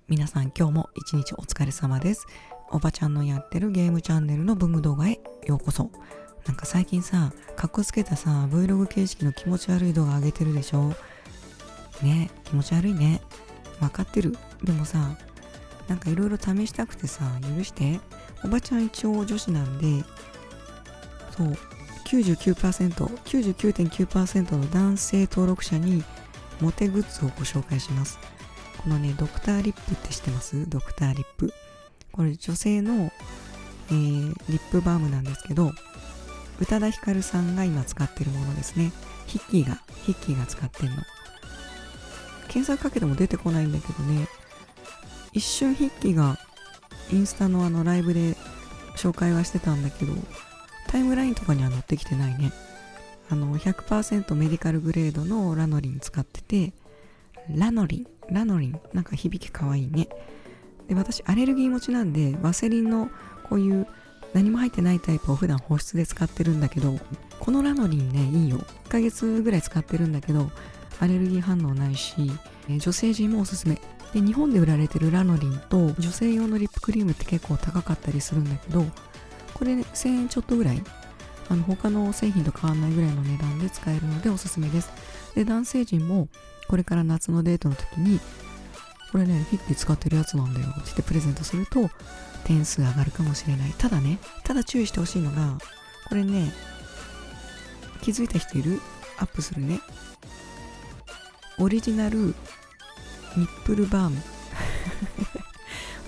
皆さん今日も一日お疲れ様です。おばちゃんのやってるゲームチャンネルの文具動画へようこそ。なんか最近さ、かっこつけたさ Vlog 形式の気持ち悪い動画上げてるでしょ。ね、気持ち悪いね。わかってる。でもさ、なんかいろいろ試したくてさ、許して。おばちゃん一応女子なんで、そう、99%、99.9% の男性登録者にモテグッズをご紹介します。このね、ドクターリップって知ってます？ドクターリップ。これ女性の、リップバームなんですけど、宇多田ヒカルさんが今使ってるものですね。ヒッキーが使ってんの。検索かけても出てこないんだけどね、一瞬ヒッキーがインスタのライブで紹介はしてたんだけど、タイムラインとかには載ってきてないね。100% メディカルグレードのラノリン使ってて、ラノリン、なんか響きかわいいね。で、私アレルギー持ちなんで、ワセリンのこういう何も入ってないタイプを普段保湿で使ってるんだけど、このラノリンね、いいよ。1ヶ月ぐらい使ってるんだけど、アレルギー反応ないし、女性陣もおすすめ。で、日本で売られてるラノリンと女性用のリップクリームって結構高かったりするんだけど、これ、ね、1000円ちょっとぐらい、他の製品と変わんないぐらいの値段で使えるのでおすすめです。で、男性陣もこれから夏のデートの時に、これね、ヒッキー使ってるやつなんだよって言ってプレゼントすると点数上がるかもしれない。ただ注意してほしいのが、これね、気づいた人いる？アップするね。オリジナルニップルバーム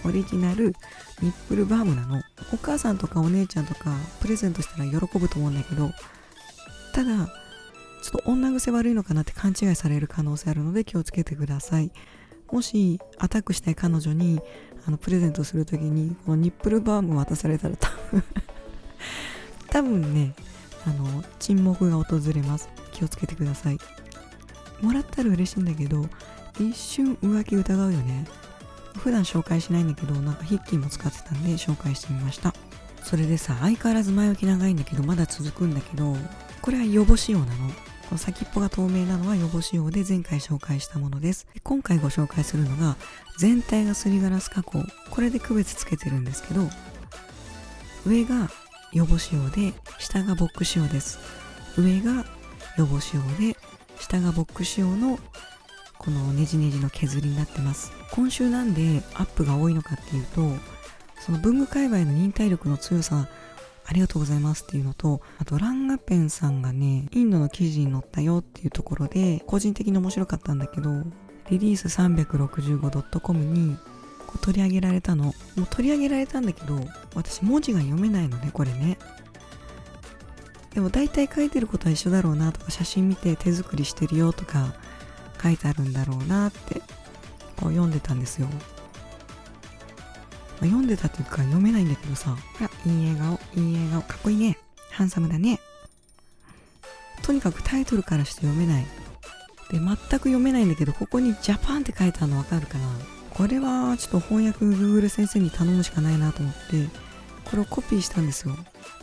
オリジナルニップルバームなの。お母さんとかお姉ちゃんとかプレゼントしたら喜ぶと思うんだけど、ただちょっと女癖悪いのかなって勘違いされる可能性あるので気をつけてください。もしアタックしたい彼女にプレゼントするときにこのニップルバーム渡されたら多分ね、沈黙が訪れます。気をつけてください。もらったら嬉しいんだけど、一瞬浮気疑うよね。普段紹介しないんだけど、なんかヒッキーも使ってたんで紹介してみました。それでさ、相変わらず前置き長いんだけどまだ続くんだけど、これは予防仕様なの。この先っぽが透明なのは予防仕様で前回紹介したものです。今回ご紹介するのが全体がすりガラス加工。これで区別つけてるんですけど、上が予防仕様で下がボック仕様です。上が予防仕様で下がボック仕様のこのネジネジの削りになってます。今週なんでアップが多いのかっていうと、その文具界隈の忍耐力の強さありがとうございますっていうのと、あとランガペンさんがね、インドの記事に載ったよっていうところで個人的に面白かったんだけど、リリース 365.com にこう取り上げられたの。もう取り上げられたんだけど、私文字が読めないのね、これね。でも大体書いてることは一緒だろうなとか、写真見て手作りしてるよとか書いてあるんだろうなってこう読んでたんですよ。読んでたっていうか読めないんだけどさ、ほら、いい笑顔、かっこいいね、ハンサムだね。とにかくタイトルからして読めない。で、全く読めないんだけど、ここにジャパンって書いてあるのわかるかな。これはちょっと翻訳 Google 先生に頼むしかないなと思って、これをコピーしたんですよ。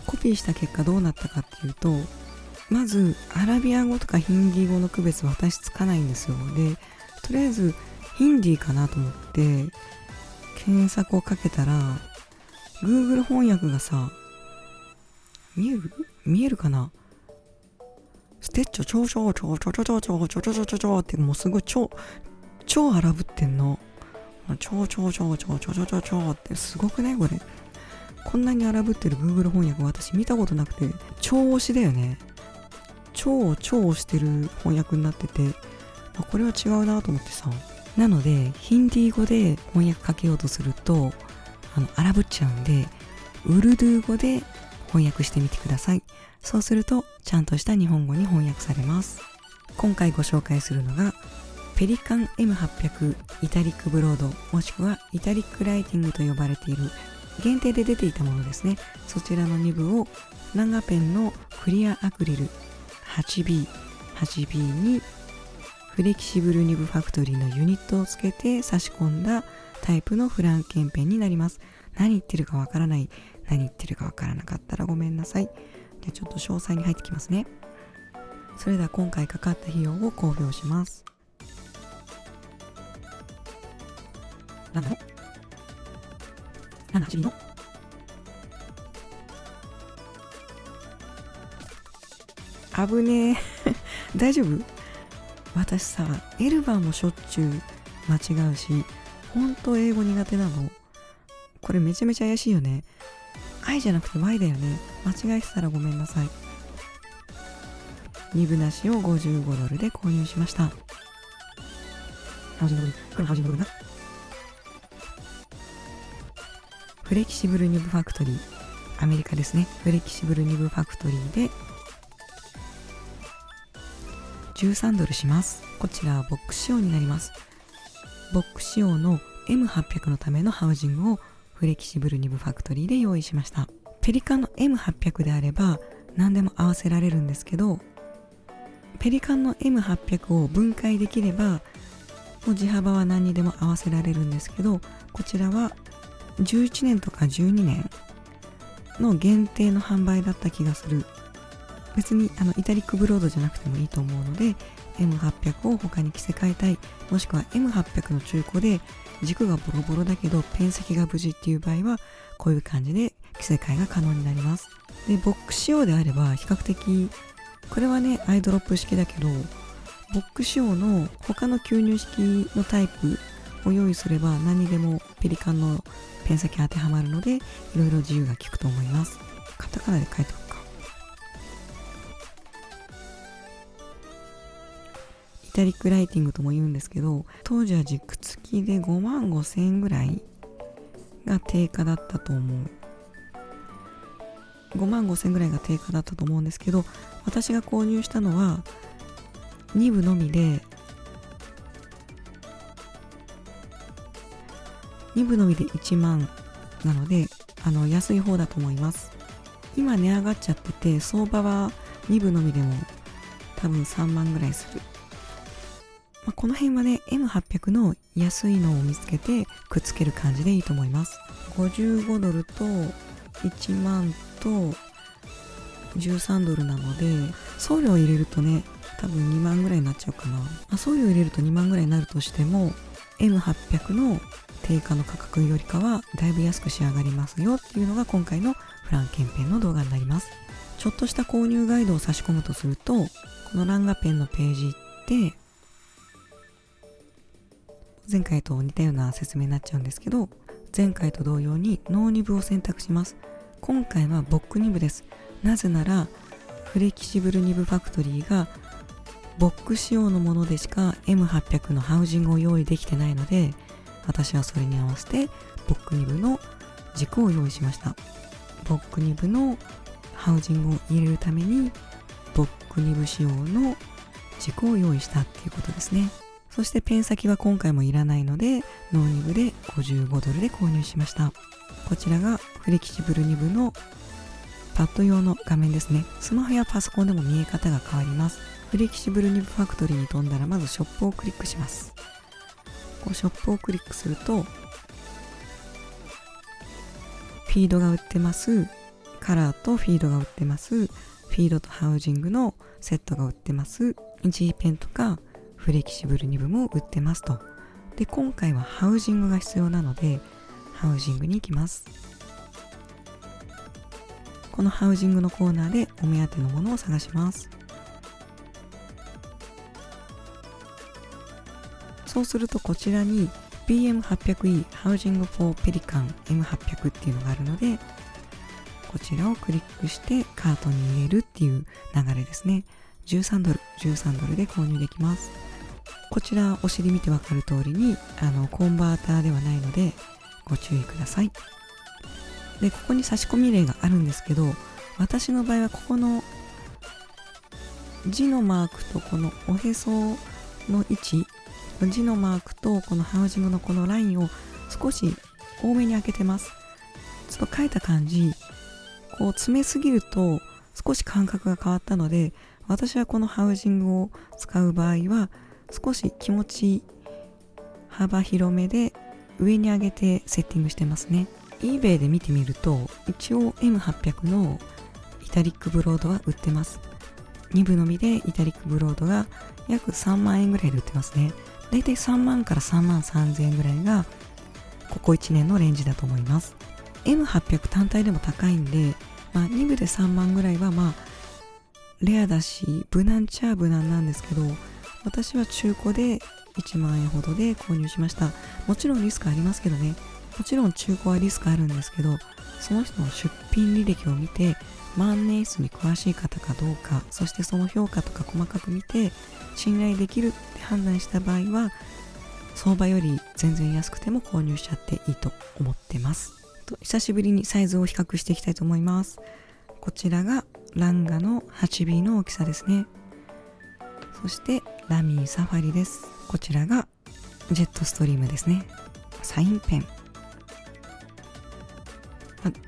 コピーした結果どうなったかっていうと、まずアラビア語とかヒンディー語の区別私つかないんですよ。で、とりあえずヒンディーかなと思って検索をかけたら、 Google 翻訳がさ、見えるかな、ステッチョ超ってもうすごい超荒ぶってんの。超ってすごくないこれ。こんなに荒ぶってる Google 翻訳私見たことなくて、超推しだよね。超推してる翻訳になってて、これは違うなと思ってさ。なのでヒンディー語で翻訳かけようとすると荒ぶっちゃうんで、ウルドゥー語で翻訳してみてください。そうするとちゃんとした日本語に翻訳されます。今回ご紹介するのがペリカン M800 イタリックブロード、もしくはイタリックライティングと呼ばれている限定で出ていたものですね。そちらの2部をランガペンのクリアアクリル 8B にフレキシブルニブファクトリーのユニットをつけて差し込んだタイプのフランケンペンになります。何言ってるかわからない、何言ってるかわからなかったらごめんなさい。で、ちょっと詳細に入ってきますね。それでは今回かかった費用を公表します。なんだろなんだ不思議の危ねえ大丈夫？私さ、エルバーもしょっちゅう間違うし、ほんと英語苦手なの。これめちゃめちゃ怪しいよね。I じゃなくて Y だよね。間違えてたらごめんなさい。2分なしを$55で購入しました。ハウジングドル、これハウジングドルな。フレキシブルニブファクトリー、アメリカですね。フレキシブルニブファクトリーで$13します。こちらはボックス仕様になります。ボックス仕様の M800 のためのハウジングをフレキシブルニブファクトリーで用意しました。ペリカンの M800 であれば何でも合わせられるんですけど、ペリカンの M800 を分解できればもう地幅は何にでも合わせられるんですけど、こちらは11年とか12年の限定の販売だった気がする。別にイタリックブロードじゃなくてもいいと思うので M800 を他に着せ替えたい、もしくは M800 の中古で軸がボロボロだけどペン先が無事っていう場合はこういう感じで着せ替えが可能になります。でボックス仕様であれば比較的これはねアイドロップ式だけど、ボックス仕様の他の吸入式のタイプを用意すれば何にでもペリカンのペン先当てはまるのでいろいろ自由が利くと思います。カタカナで書いておくか。イタリックライティングとも言うんですけど、当時は軸付きで55,000円ぐらいが定価だったと思う。55,000円ぐらいが定価だったと思うんですけど、私が購入したのは2部のみで1万なので安い方だと思います。今値上がっちゃってて相場は2部のみでも多分3万ぐらいする。この辺はね M800 の安いのを見つけてくっつける感じでいいと思います。$55と1万と$13なので送料入れるとね多分2万ぐらいになっちゃうかな。送料入れると2万ぐらいになるとしても M800 の定価の価格よりかはだいぶ安く仕上がりますよっていうのが今回のフランケンペンの動画になります。ちょっとした購入ガイドを差し込むとすると、このランガペンのページ行って前回と似たような説明になっちゃうんですけど、前回と同様にノーニブを選択します。今回はボックニブです。なぜならフレキシブルニブファクトリーがボック仕様のものでしか M800 のハウジングを用意できてないので、私はそれに合わせてボックニブの軸を用意しました。ボックニブのハウジングを入れるためにボックニブ仕様の軸を用意したっていうことですね。そしてペン先は今回もいらないのでノーニブで$55で購入しました。こちらがフレキシブルニブのパッド用の画面ですね。スマホやパソコンでも見え方が変わります。フレキシブルニブファクトリーに飛んだらまずショップをクリックします。ショップをクリックするとフィードが売ってます。カラーとフィードが売ってます。フィードとハウジングのセットが売ってます。G ペンとかフレキシブルニブも売ってますと。で今回はハウジングが必要なのでハウジングに行きます。このハウジングのコーナーでお目当てのものを探します。そうするとこちらに BM800E Housing for Pelican M800 っていうのがあるので、こちらをクリックしてカートに入れるっていう流れですね。$13で購入できます。こちらお尻見てわかる通りにコンバーターではないのでご注意ください。でここに差し込み例があるんですけど、私の場合はここの字のマークとこのおへその位置、字のマークとこのハウジングのこのラインを少し多めに開けてます。ちょっと書いた感じこう詰めすぎると少し感覚が変わったので、私はこのハウジングを使う場合は少し気持ち幅広めで上に上げてセッティングしてますね。eBay で見てみると一応 M800 のイタリックブロードは売ってます。2部のみでイタリックブロードが約3万円ぐらいで売ってますね。だいたい3万から3万3000円ぐらいがここ1年のレンジだと思います。 M800 単体でも高いんで、2部で3万ぐらいはレアだし無難っちゃ無難なんですけど、私は中古で1万円ほどで購入しました。もちろんリスクありますけどね。もちろん中古はリスクあるんですけど、その人の出品履歴を見て万年筆に詳しい方かどうか、そしてその評価とか細かく見て信頼できるって判断した場合は、相場より全然安くても購入しちゃっていいと思ってます。久しぶりにサイズを比較していきたいと思います。こちらがランガの 8B の大きさですね。そしてラミーサファリです。こちらがジェットストリームですね。サインペン、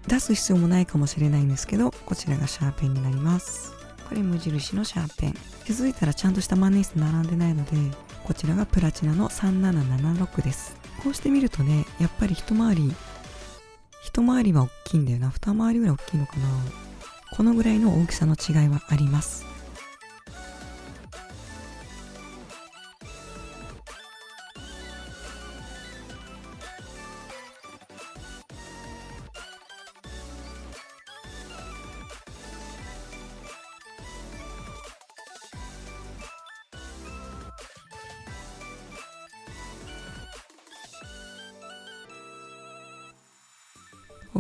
出す必要もないかもしれないんですけど、こちらがシャーペンになります。これ無印のシャーペン。気づいたらちゃんとした万年筆並んでないので、こちらがプラチナの3776です。こうして見るとね、やっぱり一回りは大きいんだよな。二回りぐらい大きいのかな。このぐらいの大きさの違いはあります。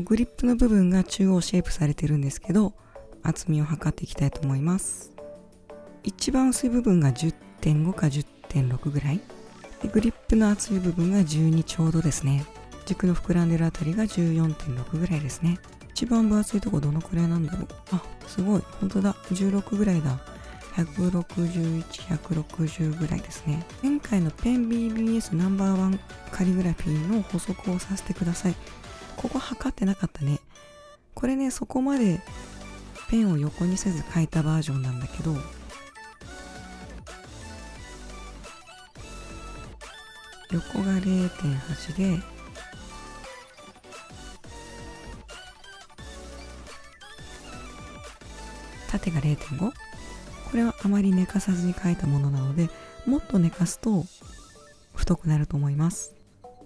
グリップの部分が中央シェイプされてるんですけど、厚みを測っていきたいと思います。一番薄い部分が 10.5 か 10.6 ぐらいで、グリップの厚い部分が12ちょうどですね。軸の膨らんでるあたりが 14.6 ぐらいですね。一番分厚いとこどのくらいなんだろう。すごい、本当だ、16ぐらいだ。161、160ぐらいですね。前回のペン BBS ナンバーワンカリグラフィーの補足をさせてください。ここ測ってなかったね。これね、そこまでペンを横にせず書いたバージョンなんだけど、横が 0.8 で、縦が 0.5。 これはあまり寝かさずに書いたものなので、もっと寝かすと太くなると思います。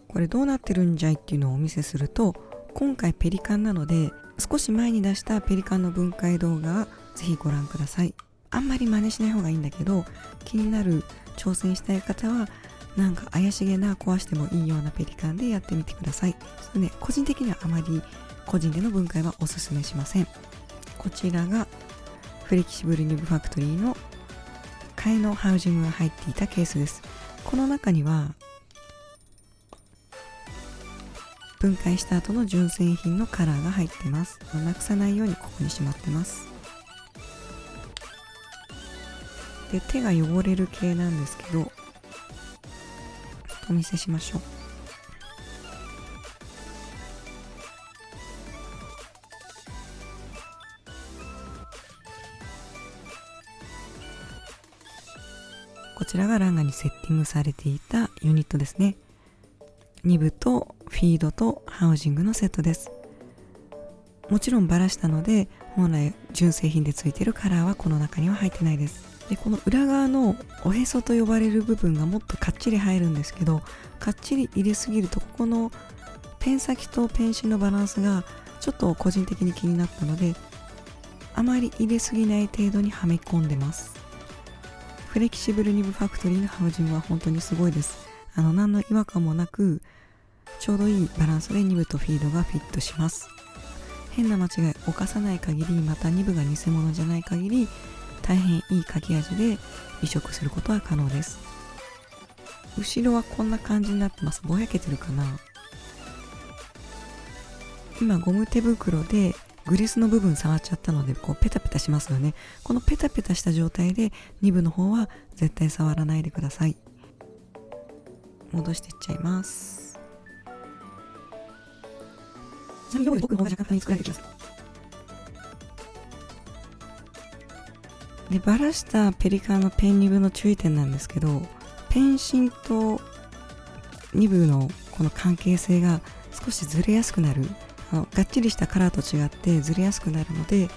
これどうなってるんじゃいっていうのをお見せすると、今回ペリカンなので少し前に出したペリカンの分解動画ぜひご覧ください。あんまり真似しない方がいいんだけど、気になる挑戦したい方はなんか怪しげな壊してもいいようなペリカンでやってみてください。それね、個人的にはあまり個人での分解はおすすめしません。こちらがフレキシブルニブファクトリーの替えのハウジングが入っていたケースです。この中には分解した後の純正品のカラーが入ってます。なくさないようにここにしまってます。で、手が汚れる系なんですけど、お見せしましょう。こちらがランガにセッティングされていたユニットですね。ニブとフィードとハウジングのセットです。もちろんバラしたので、本来純正品でついているカラーはこの中には入ってないです。で、この裏側のおへそと呼ばれる部分がもっとかっちり入るんですけど、かっちり入れすぎるとここのペン先とペン芯のバランスがちょっと個人的に気になったので、あまり入れすぎない程度にはめ込んでます。フレキシブルニブファクトリーのハウジングは本当にすごいです。何の違和感もなくちょうどいいバランスでニブとフィードがフィットします。変な間違い犯さない限り、またニブが偽物じゃない限り、大変いい書き味で移植することは可能です。後ろはこんな感じになってます。ぼやけてるかな。今ゴム手袋でグリスの部分触っちゃったので、こうペタペタしますよね。このペタペタした状態でニブの方は絶対触らないでください。戻していっちゃいます。ちなみに僕の方が若干作られてきます。で、バラしたペリカンのペンニブの注意点なんですけど、ペン芯とニブのこの関係性が少しずれやすくなる。がっちりしたカラーと違ってずれやすくなるので、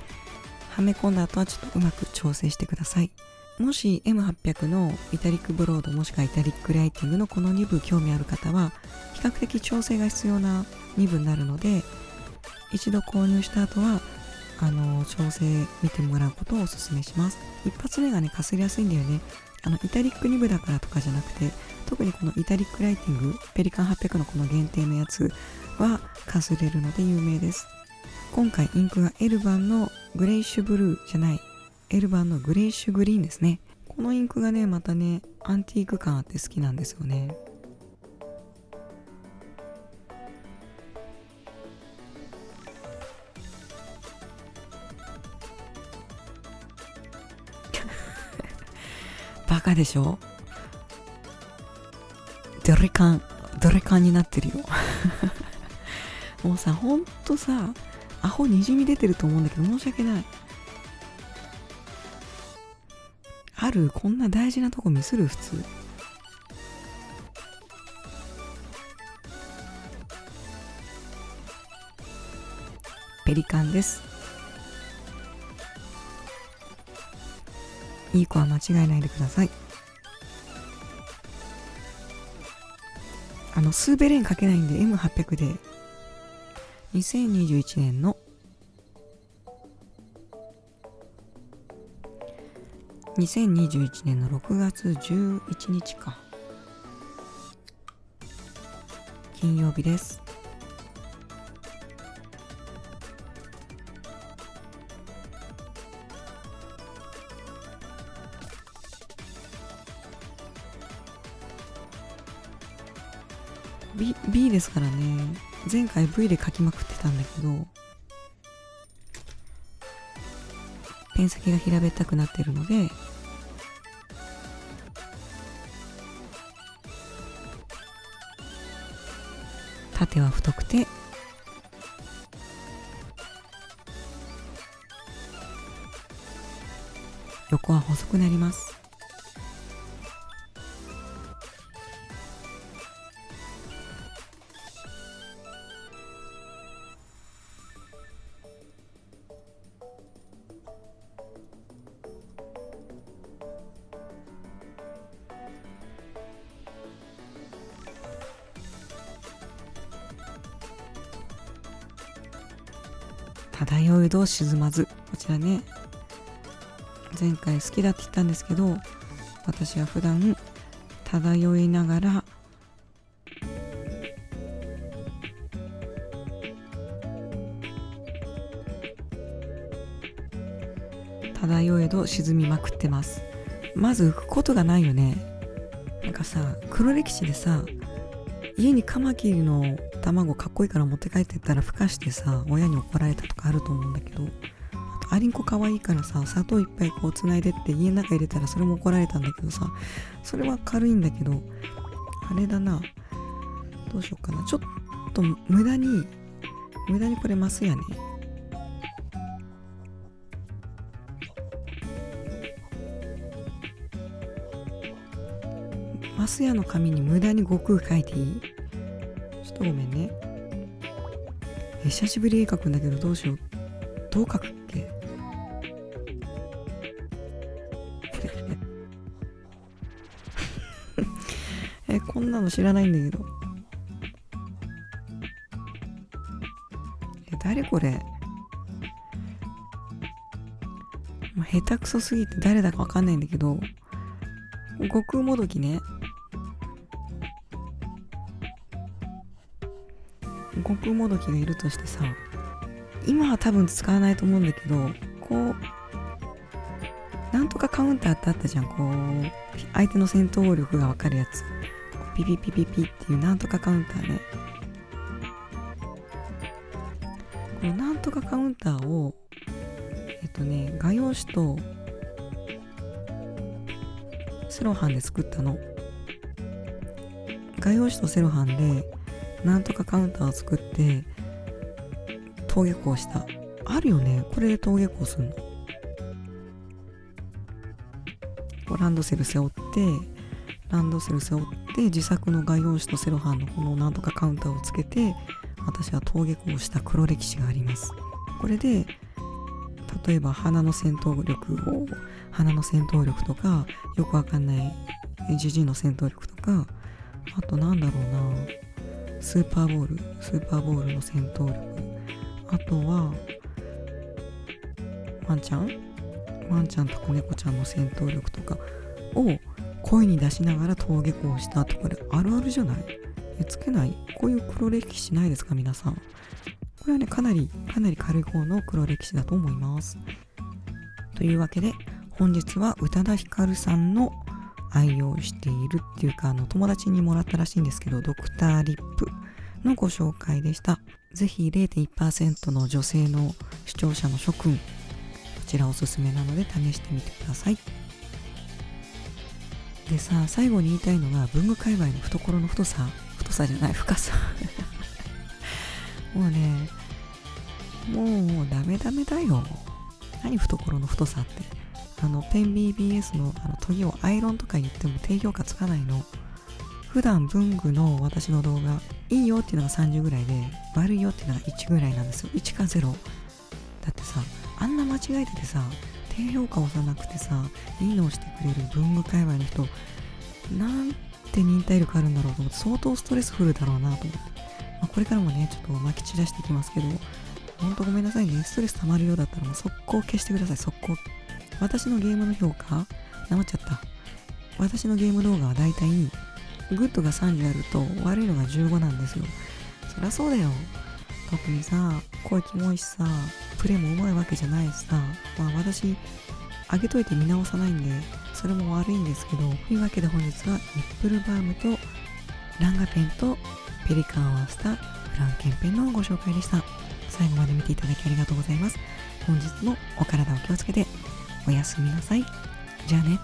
はめ込んだ後はちょっとうまく調整してください。もし M800 のイタリックブロードもしくはイタリックライティングのこの2部興味ある方は比較的調整が必要な2部になるので、一度購入した後は調整見てもらうことをお勧めします。一発目がねかすりやすいんだよね。イタリック2部だからとかじゃなくて、特にこのイタリックライティングペリカン800のこの限定のやつはかすれるので有名です。今回インクがエルバンのグレイッシュブルーじゃない、エルバンのグレイッシュグリーンですね。このインクがねまたねアンティーク感あって好きなんですよね。バカでしょ。ドレカンになってるよもうさ、ほんとさ、アホにじみ出てると思うんだけど申し訳ない。あるこんな大事なとこミスる普通。ペリカンです。いい子は間違えないでください。スーベレーンかけないんで M800 で2021年の6月11日か金曜日です。B ですからね。前回 V で書きまくってたんだけど、ペン先が平べったくなってるので、縦は太くて横は細くなります。漂い度沈まず、こちらね前回好きだって言ったんですけど、私は普段漂いながら漂い度沈みまくってます。まず浮くことがないよね。なんかさ、黒歴史でさ、家にカマキリの卵かっこいいから持って帰ってったら孵化してさ、親に怒られたとかあると思うんだけど、あとアリンコかわいいからさ、砂糖いっぱいこうつないでって家の中入れたらそれも怒られたんだけどさ、それは軽いんだけど、あれだな、どうしようかな、ちょっと無駄にこれマスやね。マスヤの紙に無駄に悟空書いていい？ちょっとごめんね。久しぶり絵描くんだけどどうしよう。どう描くっけこんなの知らないんだけど。誰これ？下手くそすぎて誰だかわかんないんだけど、悟空もどきね。悟空もどきがいるとしてさ、今は多分使わないと思うんだけど、こうなんとかカウンターってあったじゃん。こう相手の戦闘力が分かるやつ、ピピピピピっていうなんとかカウンターね。このなんとかカウンターを画用紙とセロハンで作ったの。画用紙とセロハンでなんとかカウンターを作って登下校した。あるよね、これで登下校するの。ランドセル背負って自作の画用紙とセロハンのこのなんとかカウンターをつけて私は登下校した黒歴史があります。これで例えば鼻の戦闘力とか、よくわかんないジジイの戦闘力とか、あとなんだろうな、スーパーボールの戦闘力、あとはワンちゃんとか猫ちゃんの戦闘力とかを声に出しながら登下校したとかであるあるじゃない？つけない？こういう黒歴史ないですか皆さん？これはね、かなり軽い方の黒歴史だと思います。というわけで本日は宇多田ヒカルさんの愛用しているっていうか、友達にもらったらしいんですけど、ドクターリップのご紹介でした。ぜひ 0.1% の女性の視聴者の諸君、こちらおすすめなので試してみてください。でさ、最後に言いたいのが、文具界隈の懐の深さもうね、もうダメだよ。何懐の太さって。ペン BBS の研ぎをアイロンとか言っても低評価つかないの。普段文具の私の動画、いいよっていうのが30ぐらいで、悪いよっていうのが1ぐらいなんですよ。1か0。だってさ、あんな間違えててさ、低評価押さなくてさ、いいのをしてくれる文具界隈の人、なんて忍耐力あるんだろうと思って、相当ストレスフルだろうなと思って、これからもね、ちょっと撒き散らしていきますけど、ほんとごめんなさいね。ストレス溜まるようだったらもう速攻消してください。速攻。私のゲームの評価、なまっちゃった。私のゲーム動画はだいたいグッドが30あると悪いのが15なんですよ。そりゃそうだよ。特にさ、声キモいしさ、プレイもうまいわけじゃないしさ、私上げといて見直さないんで、それも悪いんですけど、というわけで本日はニップルバームとランガペンとペリカンを合わせたフランケンペンのご紹介でした。最後まで見ていただきありがとうございます。本日もお体を気をつけておやすみなさい。じゃあね。